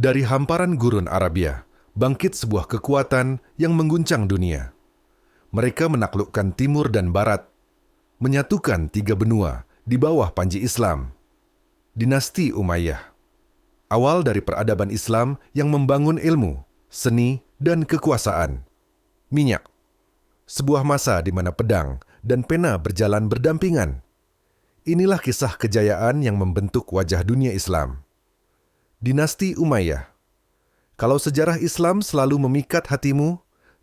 Dari hamparan gurun Arabia, bangkit sebuah kekuatan yang mengguncang dunia. Mereka menaklukkan timur dan barat, menyatukan 3 benua di bawah panji Islam. Dinasti Umayyah. Awal dari peradaban Islam yang membangun ilmu, seni, dan kekuasaan. Minyak. Sebuah masa di mana pedang dan pena berjalan berdampingan. Inilah kisah kejayaan yang membentuk wajah dunia Islam. Dinasti Umayyah. Kalau sejarah Islam selalu memikat hatimu,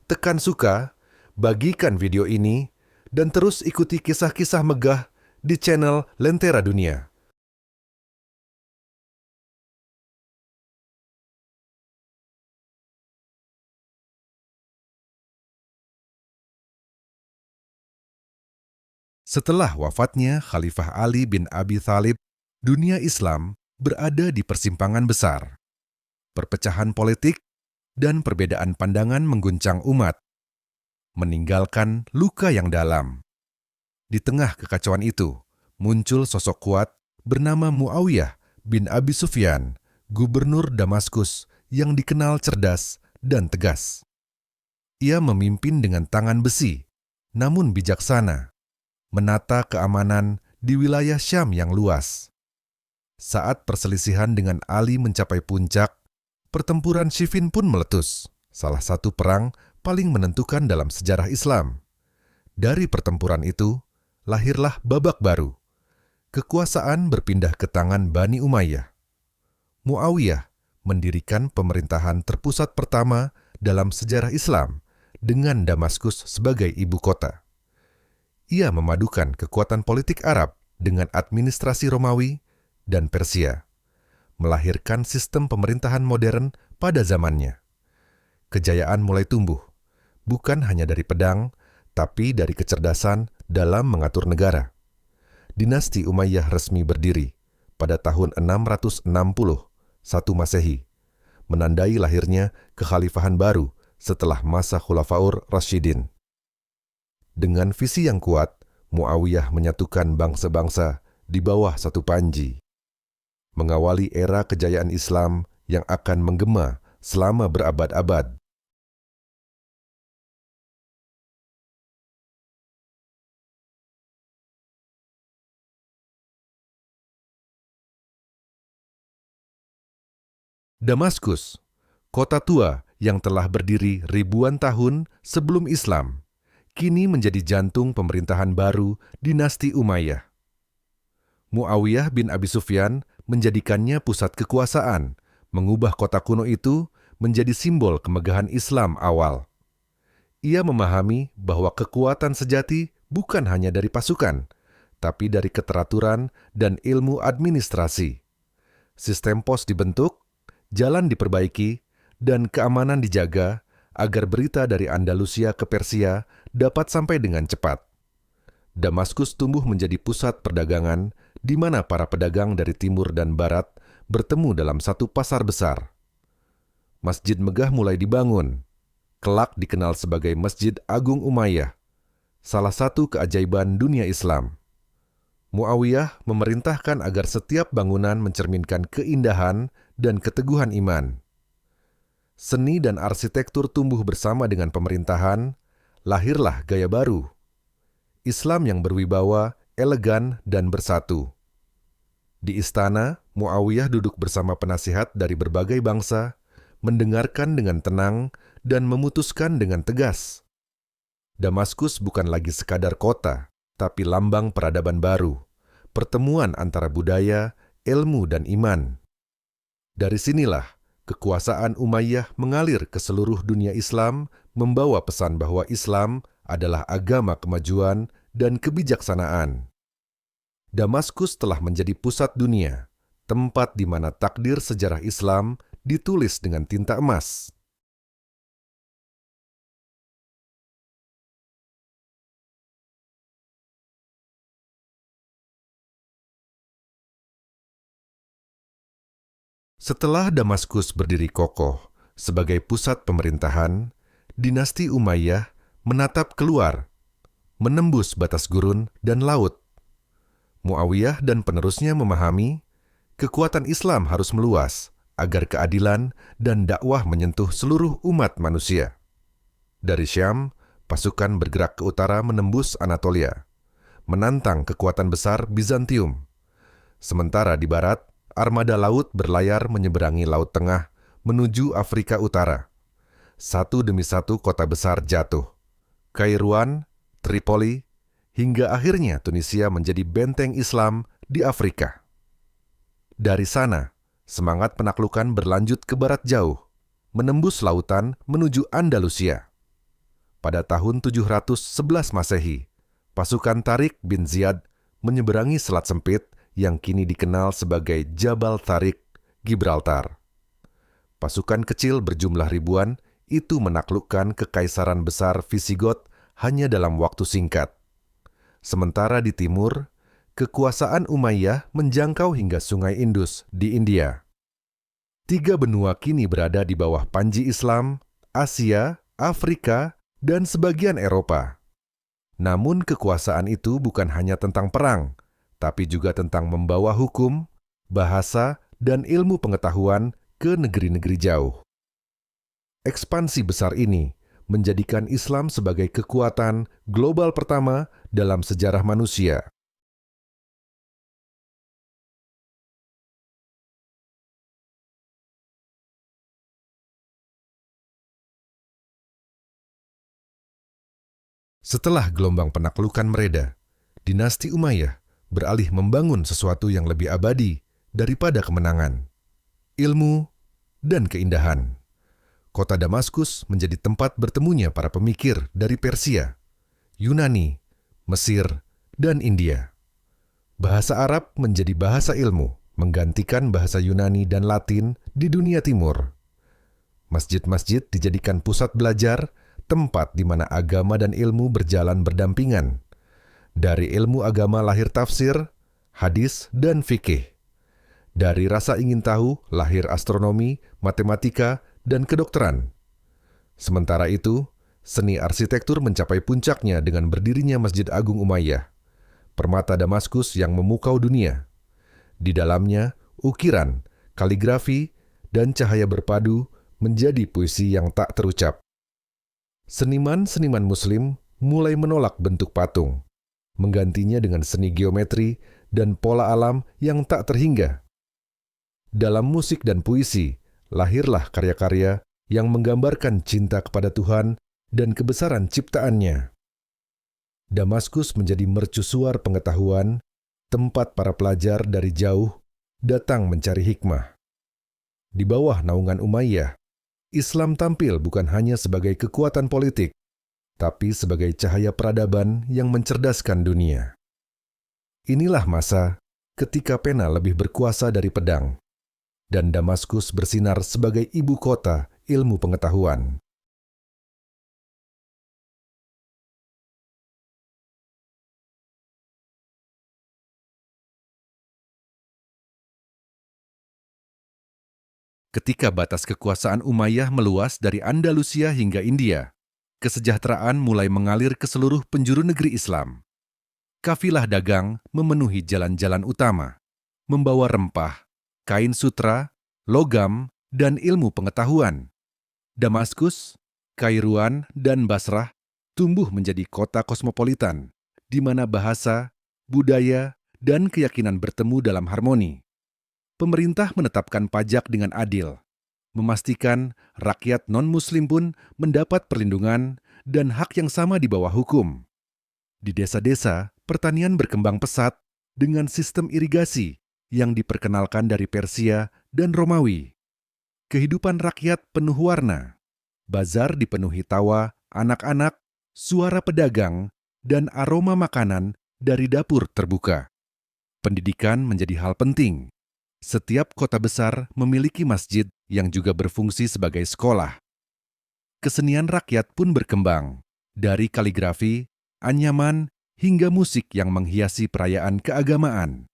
tekan suka, bagikan video ini, dan terus ikuti kisah-kisah megah di channel Lentera Dunia. Setelah wafatnya Khalifah Ali bin Abi Thalib, dunia Islam berada di persimpangan besar. Perpecahan politik dan perbedaan pandangan mengguncang umat, meninggalkan luka yang dalam. Di tengah kekacauan itu, muncul sosok kuat bernama Muawiyah bin Abi Sufyan, gubernur Damaskus yang dikenal cerdas dan tegas. Ia memimpin dengan tangan besi, namun bijaksana, menata keamanan di wilayah Syam yang luas. Saat perselisihan dengan Ali mencapai puncak, pertempuran Siffin pun meletus, salah satu perang paling menentukan dalam sejarah Islam. Dari pertempuran itu, lahirlah babak baru. Kekuasaan berpindah ke tangan Bani Umayyah. Muawiyah mendirikan pemerintahan terpusat pertama dalam sejarah Islam dengan Damaskus sebagai ibu kota. Ia memadukan kekuatan politik Arab dengan administrasi Romawi dan Persia, melahirkan sistem pemerintahan modern pada zamannya. Kejayaan mulai tumbuh, bukan hanya dari pedang, tapi dari kecerdasan dalam mengatur negara. Dinasti Umayyah resmi berdiri pada tahun 660, 1 Masehi, menandai lahirnya kekhalifahan baru setelah masa Khulafaur Rasyidin. Dengan visi yang kuat, Muawiyah menyatukan bangsa-bangsa di bawah satu panji, mengawali era kejayaan Islam yang akan menggema selama berabad-abad. Damaskus, kota tua yang telah berdiri ribuan tahun sebelum Islam, kini menjadi jantung pemerintahan baru dinasti Umayyah. Muawiyah bin Abi Sufyan menjadikannya pusat kekuasaan, mengubah kota kuno itu menjadi simbol kemegahan Islam awal. Ia memahami bahwa kekuatan sejati bukan hanya dari pasukan, tapi dari keteraturan dan ilmu administrasi. Sistem pos dibentuk, jalan diperbaiki, dan keamanan dijaga agar berita dari Andalusia ke Persia dapat sampai dengan cepat. Damaskus tumbuh menjadi pusat perdagangan di mana para pedagang dari timur dan barat bertemu dalam satu pasar besar. Masjid megah mulai dibangun, kelak dikenal sebagai Masjid Agung Umayyah, salah satu keajaiban dunia Islam. Muawiyah memerintahkan agar setiap bangunan mencerminkan keindahan dan keteguhan iman. Seni dan arsitektur tumbuh bersama dengan pemerintahan, lahirlah gaya baru. Islam yang berwibawa, elegan, dan bersatu. Di istana, Muawiyah duduk bersama penasihat dari berbagai bangsa, mendengarkan dengan tenang dan memutuskan dengan tegas. Damaskus bukan lagi sekadar kota, tapi lambang peradaban baru, pertemuan antara budaya, ilmu, dan iman. Dari sinilah, kekuasaan Umayyah mengalir ke seluruh dunia Islam, membawa pesan bahwa Islam adalah agama kemajuan dan kebijaksanaan. Damaskus telah menjadi pusat dunia, tempat di mana takdir sejarah Islam ditulis dengan tinta emas. Setelah Damaskus berdiri kokoh sebagai pusat pemerintahan, dinasti Umayyah menatap keluar, menembus batas gurun dan laut. Muawiyah dan penerusnya memahami kekuatan Islam harus meluas agar keadilan dan dakwah menyentuh seluruh umat manusia. Dari Syam, pasukan bergerak ke utara menembus Anatolia, menantang kekuatan besar Bizantium. Sementara di barat, armada laut berlayar menyeberangi Laut Tengah menuju Afrika Utara. Satu demi satu kota besar jatuh. Kairouan, Tripoli, hingga akhirnya Tunisia menjadi benteng Islam di Afrika. Dari sana, semangat penaklukan berlanjut ke barat jauh, menembus lautan menuju Andalusia. Pada tahun 711 Masehi, pasukan Tariq bin Ziyad menyeberangi selat sempit yang kini dikenal sebagai Jabal Tariq, Gibraltar. Pasukan kecil berjumlah ribuan itu menaklukkan kekaisaran besar Visigoth hanya dalam waktu singkat. Sementara di timur, kekuasaan Umayyah menjangkau hingga Sungai Indus di India. 3 benua kini berada di bawah panji Islam, Asia, Afrika, dan sebagian Eropa. Namun kekuasaan itu bukan hanya tentang perang, tapi juga tentang membawa hukum, bahasa, dan ilmu pengetahuan ke negeri-negeri jauh. Ekspansi besar ini menjadikan Islam sebagai kekuatan global pertama dalam sejarah manusia. Setelah gelombang penaklukan mereda, dinasti Umayyah beralih membangun sesuatu yang lebih abadi daripada kemenangan, ilmu, dan keindahan. Kota Damaskus menjadi tempat bertemunya para pemikir dari Persia, Yunani, Mesir, dan India. Bahasa Arab menjadi bahasa ilmu, menggantikan bahasa Yunani dan Latin di dunia timur. Masjid-masjid dijadikan pusat belajar, tempat di mana agama dan ilmu berjalan berdampingan. Dari ilmu agama lahir tafsir, hadis, dan fikih. Dari rasa ingin tahu lahir astronomi, matematika, dan kedokteran. Sementara itu, seni arsitektur mencapai puncaknya dengan berdirinya Masjid Agung Umayyah, permata Damaskus yang memukau dunia. Di dalamnya, ukiran, kaligrafi, dan cahaya berpadu menjadi puisi yang tak terucap. Seniman-seniman Muslim mulai menolak bentuk patung, menggantinya dengan seni geometri dan pola alam yang tak terhingga. Dalam musik dan puisi, lahirlah karya-karya yang menggambarkan cinta kepada Tuhan dan kebesaran ciptaannya. Damaskus menjadi mercusuar pengetahuan, tempat para pelajar dari jauh datang mencari hikmah. Di bawah naungan Umayyah, Islam tampil bukan hanya sebagai kekuatan politik, tapi sebagai cahaya peradaban yang mencerdaskan dunia. Inilah masa ketika pena lebih berkuasa dari pedang, dan Damaskus bersinar sebagai ibu kota ilmu pengetahuan. Ketika batas kekuasaan Umayyah meluas dari Andalusia hingga India, kesejahteraan mulai mengalir ke seluruh penjuru negeri Islam. Kafilah dagang memenuhi jalan-jalan utama, membawa rempah, kain sutra, logam, dan ilmu pengetahuan. Damaskus, Kairouan, dan Basrah tumbuh menjadi kota kosmopolitan, di mana bahasa, budaya, dan keyakinan bertemu dalam harmoni. Pemerintah menetapkan pajak dengan adil, memastikan rakyat non-Muslim pun mendapat perlindungan dan hak yang sama di bawah hukum. Di desa-desa, pertanian berkembang pesat dengan sistem irigasi yang diperkenalkan dari Persia dan Romawi. Kehidupan rakyat penuh warna. Bazar dipenuhi tawa anak-anak, suara pedagang, dan aroma makanan dari dapur terbuka. Pendidikan menjadi hal penting. Setiap kota besar memiliki masjid yang juga berfungsi sebagai sekolah. Kesenian rakyat pun berkembang, dari kaligrafi, anyaman, hingga musik yang menghiasi perayaan keagamaan.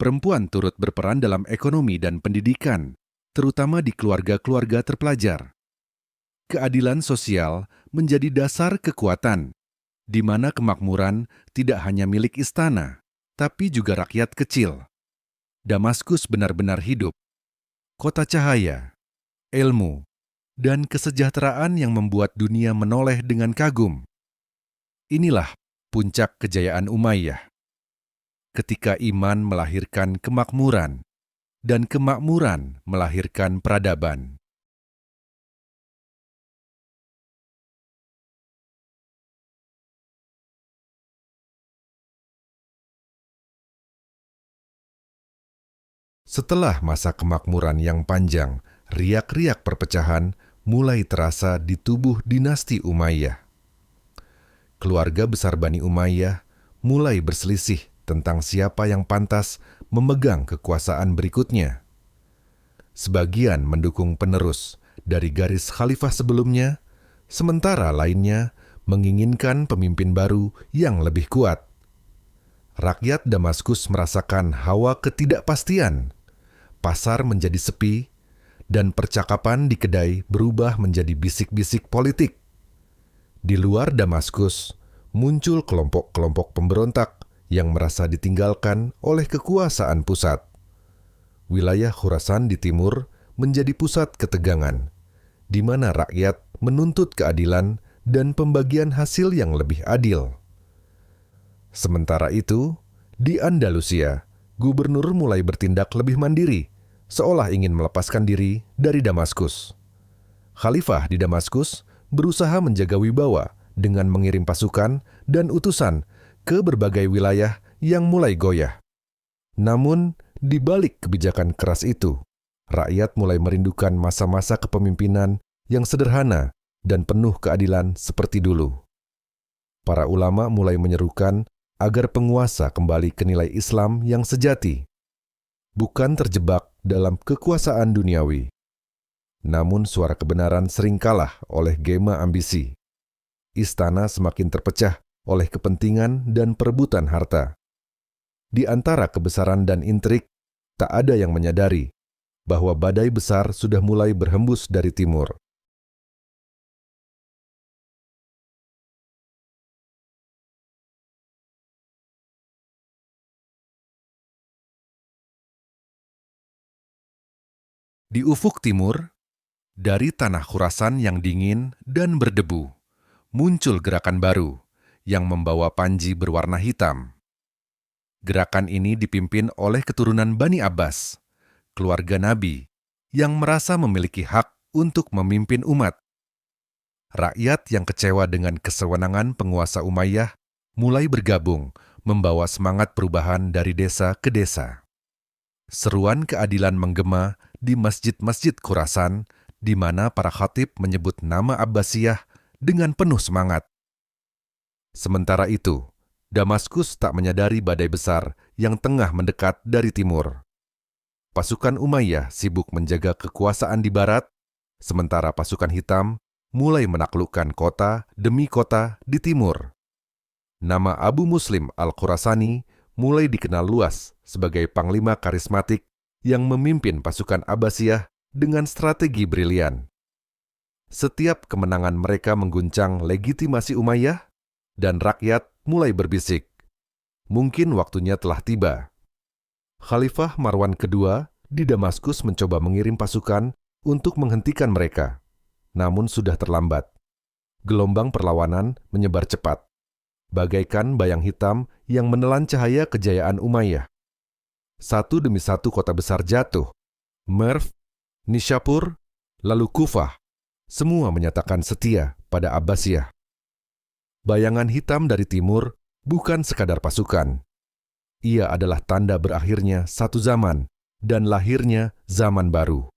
Perempuan turut berperan dalam ekonomi dan pendidikan, terutama di keluarga-keluarga terpelajar. Keadilan sosial menjadi dasar kekuatan, di mana kemakmuran tidak hanya milik istana, tapi juga rakyat kecil. Damaskus benar-benar hidup. kota cahaya, ilmu, dan kesejahteraan yang membuat dunia menoleh dengan kagum. Inilah puncak kejayaan Umayyah. Ketika iman melahirkan kemakmuran, dan kemakmuran melahirkan peradaban. Setelah masa kemakmuran yang panjang, riak-riak perpecahan mulai terasa di tubuh dinasti Umayyah. Keluarga besar Bani Umayyah mulai berselisih tentang siapa yang pantas memegang kekuasaan berikutnya. Sebagian mendukung penerus dari garis khalifah sebelumnya, sementara lainnya menginginkan pemimpin baru yang lebih kuat. Rakyat Damaskus merasakan hawa ketidakpastian. Pasar menjadi sepi, dan percakapan di kedai berubah menjadi bisik-bisik politik. Di luar Damaskus, muncul kelompok-kelompok pemberontak yang merasa ditinggalkan oleh kekuasaan pusat. Wilayah Khurasan di timur menjadi pusat ketegangan, di mana rakyat menuntut keadilan dan pembagian hasil yang lebih adil. Sementara itu, di Andalusia, gubernur mulai bertindak lebih mandiri, seolah ingin melepaskan diri dari Damaskus. Khalifah di Damaskus berusaha menjaga wibawa dengan mengirim pasukan dan utusan ke berbagai wilayah yang mulai goyah. Namun, di balik kebijakan keras itu, rakyat mulai merindukan masa-masa kepemimpinan yang sederhana dan penuh keadilan seperti dulu. Para ulama mulai menyerukan agar penguasa kembali ke nilai Islam yang sejati, bukan terjebak dalam kekuasaan duniawi. Namun suara kebenaran sering kalah oleh gema ambisi. Istana semakin terpecah oleh kepentingan dan perebutan harta. Di antara kebesaran dan intrik, tak ada yang menyadari bahwa badai besar sudah mulai berhembus dari timur. Di ufuk timur, dari tanah Khurasan yang dingin dan berdebu, muncul gerakan baru yang membawa panji berwarna hitam. Gerakan ini dipimpin oleh keturunan Bani Abbas, keluarga Nabi, yang merasa memiliki hak untuk memimpin umat. Rakyat yang kecewa dengan kesewenangan penguasa Umayyah mulai bergabung, membawa semangat perubahan dari desa ke desa. Seruan keadilan menggema di masjid-masjid Khurasan, di mana para khatib menyebut nama Abbasiyah dengan penuh semangat. Sementara itu, Damaskus tak menyadari badai besar yang tengah mendekat dari timur. Pasukan Umayyah sibuk menjaga kekuasaan di barat, sementara pasukan hitam mulai menaklukkan kota demi kota di timur. Nama Abu Muslim al-Khurasani mulai dikenal luas sebagai panglima karismatik yang memimpin pasukan Abbasiyah dengan strategi brilian. Setiap kemenangan mereka mengguncang legitimasi Umayyah, dan rakyat mulai berbisik, mungkin waktunya telah tiba. Khalifah Marwan II di Damaskus mencoba mengirim pasukan untuk menghentikan mereka, namun sudah terlambat. Gelombang perlawanan menyebar cepat, bagaikan bayang hitam yang menelan cahaya kejayaan Umayyah. Satu demi satu kota besar jatuh. Merv, Nishapur, lalu Kufah, semua menyatakan setia pada Abbasiyah. Bayangan hitam dari timur bukan sekadar pasukan. Ia adalah tanda berakhirnya satu zaman dan lahirnya zaman baru.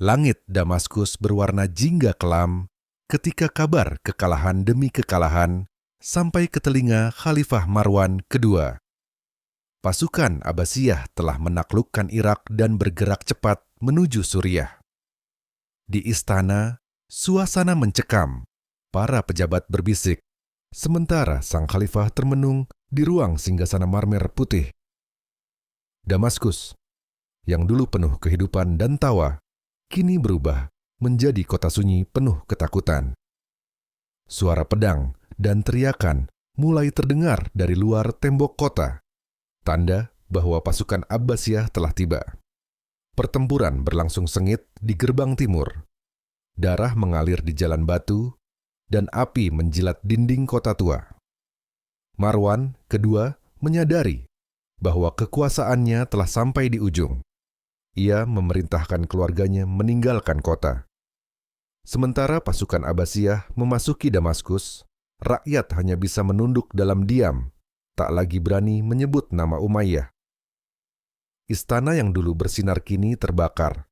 Langit Damaskus berwarna jingga kelam ketika kabar kekalahan demi kekalahan sampai ke telinga Khalifah Marwan II. Pasukan Abbasiyah telah menaklukkan Irak dan bergerak cepat menuju Suriah. Di istana, suasana mencekam. Para pejabat berbisik, sementara sang khalifah termenung di ruang singgasana marmer putih. Damaskus, yang dulu penuh kehidupan dan tawa, kini berubah menjadi kota sunyi penuh ketakutan. Suara pedang dan teriakan mulai terdengar dari luar tembok kota, tanda bahwa pasukan Abbasiyah telah tiba. Pertempuran berlangsung sengit di gerbang timur. Darah mengalir di jalan batu, dan api menjilat dinding kota tua. Marwan kedua menyadari bahwa kekuasaannya telah sampai di ujung. Ia memerintahkan keluarganya meninggalkan kota. Sementara pasukan Abbasiyah memasuki Damaskus, rakyat hanya bisa menunduk dalam diam, tak lagi berani menyebut nama Umayyah. Istana yang dulu bersinar kini terbakar.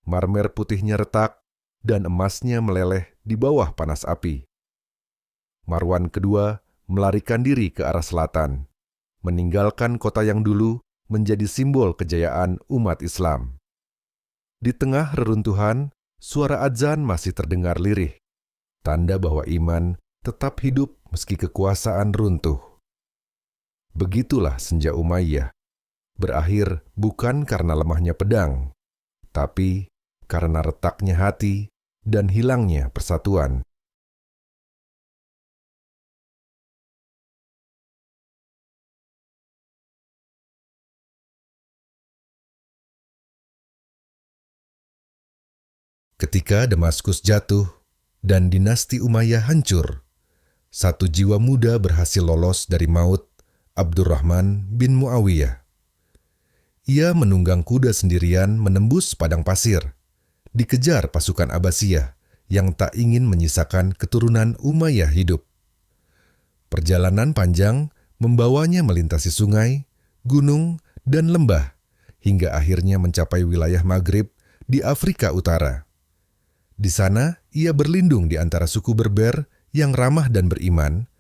Marmer putihnya retak dan emasnya meleleh di bawah panas api. Marwan kedua melarikan diri ke arah selatan, meninggalkan kota yang dulu menjadi simbol kejayaan umat Islam. Di tengah reruntuhan, suara adzan masih terdengar lirih, tanda bahwa iman tetap hidup meski kekuasaan runtuh. Begitulah senja Umayyah, berakhir bukan karena lemahnya pedang, tapi karena retaknya hati dan hilangnya persatuan. Ketika Damaskus jatuh dan dinasti Umayyah hancur, satu jiwa muda berhasil lolos dari maut, Abdurrahman bin Muawiyah. Ia menunggang kuda sendirian menembus padang pasir, dikejar pasukan Abbasiyah yang tak ingin menyisakan keturunan Umayyah hidup. Perjalanan panjang membawanya melintasi sungai, gunung, dan lembah, hingga akhirnya mencapai wilayah Maghrib di Afrika Utara. Di sana, ia berlindung di antara suku Berber yang ramah dan beriman,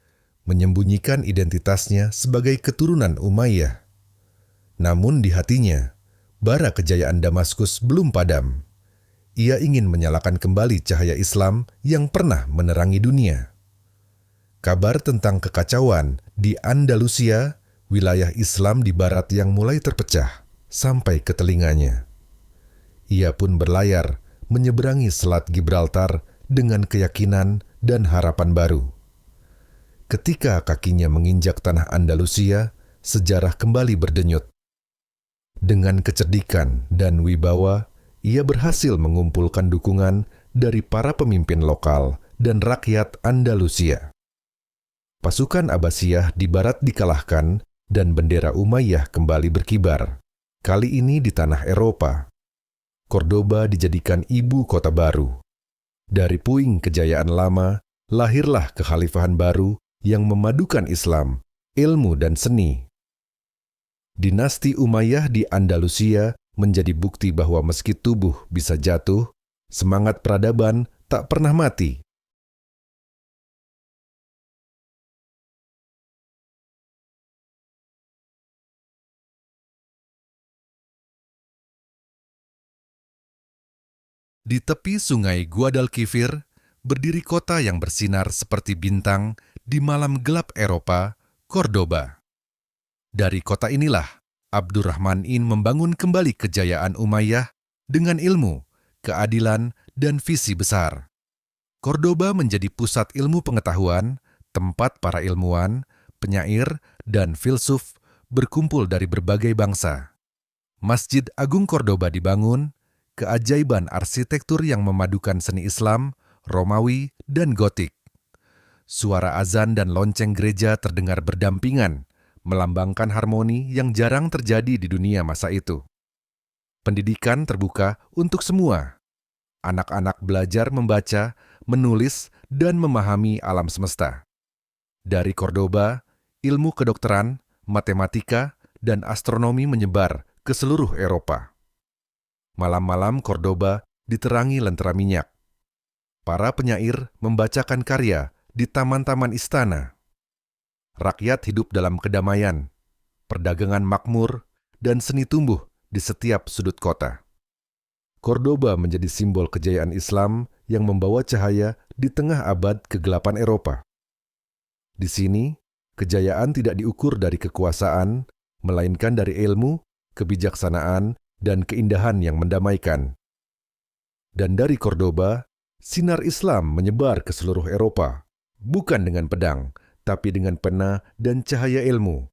menyembunyikan identitasnya sebagai keturunan Umayyah. Namun di hatinya, bara kejayaan Damaskus belum padam. Ia ingin menyalakan kembali cahaya Islam yang pernah menerangi dunia. Kabar tentang kekacauan di Andalusia, wilayah Islam di barat yang mulai terpecah, sampai ke telinganya. Ia pun berlayar menyeberangi Selat Gibraltar dengan keyakinan dan harapan baru. Ketika kakinya menginjak tanah Andalusia, sejarah kembali berdenyut. Dengan kecerdikan dan wibawa, ia berhasil mengumpulkan dukungan dari para pemimpin lokal dan rakyat Andalusia. Pasukan Abbasiyah di barat dikalahkan dan bendera Umayyah kembali berkibar, kali ini di tanah Eropa. Cordoba dijadikan ibu kota baru. Dari puing kejayaan lama, lahirlah kekhalifahan baru yang memadukan Islam, ilmu, dan seni. Dinasti Umayyah di Andalusia menjadi bukti bahwa meski tubuh bisa jatuh, semangat peradaban tak pernah mati. Di tepi sungai Guadalquivir, berdiri kota yang bersinar seperti bintang di malam gelap Eropa, Cordoba. Dari kota inilah, Abdurrahman In membangun kembali kejayaan Umayyah dengan ilmu, keadilan, dan visi besar. Cordoba menjadi pusat ilmu pengetahuan, tempat para ilmuwan, penyair, dan filsuf berkumpul dari berbagai bangsa. Masjid Agung Cordoba dibangun, keajaiban arsitektur yang memadukan seni Islam, Romawi, dan Gotik. Suara azan dan lonceng gereja terdengar berdampingan, melambangkan harmoni yang jarang terjadi di dunia masa itu. Pendidikan terbuka untuk semua. Anak-anak belajar membaca, menulis, dan memahami alam semesta. Dari Cordoba, ilmu kedokteran, matematika, dan astronomi menyebar ke seluruh Eropa. Malam-malam Cordoba diterangi lentera minyak. Para penyair membacakan karya di taman-taman istana. Rakyat hidup dalam kedamaian, perdagangan makmur, dan seni tumbuh di setiap sudut kota. Cordoba menjadi simbol kejayaan Islam yang membawa cahaya di tengah abad kegelapan Eropa. Di sini, kejayaan tidak diukur dari kekuasaan, melainkan dari ilmu, kebijaksanaan, dan keindahan yang mendamaikan. Dan dari Cordoba, sinar Islam menyebar ke seluruh Eropa, bukan dengan pedang, tapi dengan pena dan cahaya ilmu.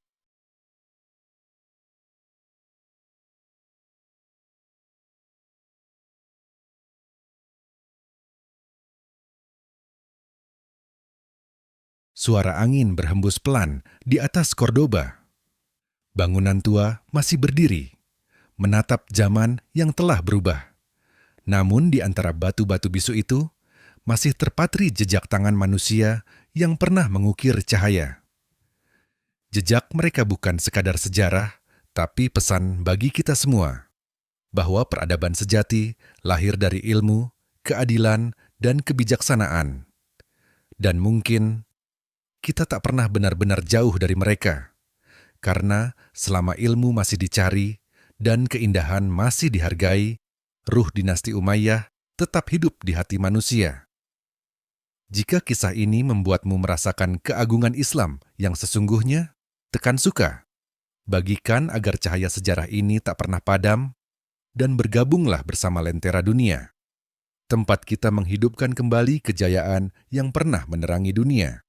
Suara angin berhembus pelan di atas Cordoba. Bangunan tua masih berdiri, menatap zaman yang telah berubah. Namun di antara batu-batu bisu itu, masih terpatri jejak tangan manusia yang pernah mengukir cahaya. Jejak mereka bukan sekadar sejarah, tapi pesan bagi kita semua, bahwa peradaban sejati lahir dari ilmu, keadilan, dan kebijaksanaan. Dan mungkin kita tak pernah benar-benar jauh dari mereka, karena selama ilmu masih dicari dan keindahan masih dihargai, ruh dinasti Umayyah tetap hidup di hati manusia. Jika kisah ini membuatmu merasakan keagungan Islam yang sesungguhnya, tekan suka. Bagikan agar cahaya sejarah ini tak pernah padam, dan bergabunglah bersama Lentera Dunia, tempat kita menghidupkan kembali kejayaan yang pernah menerangi dunia.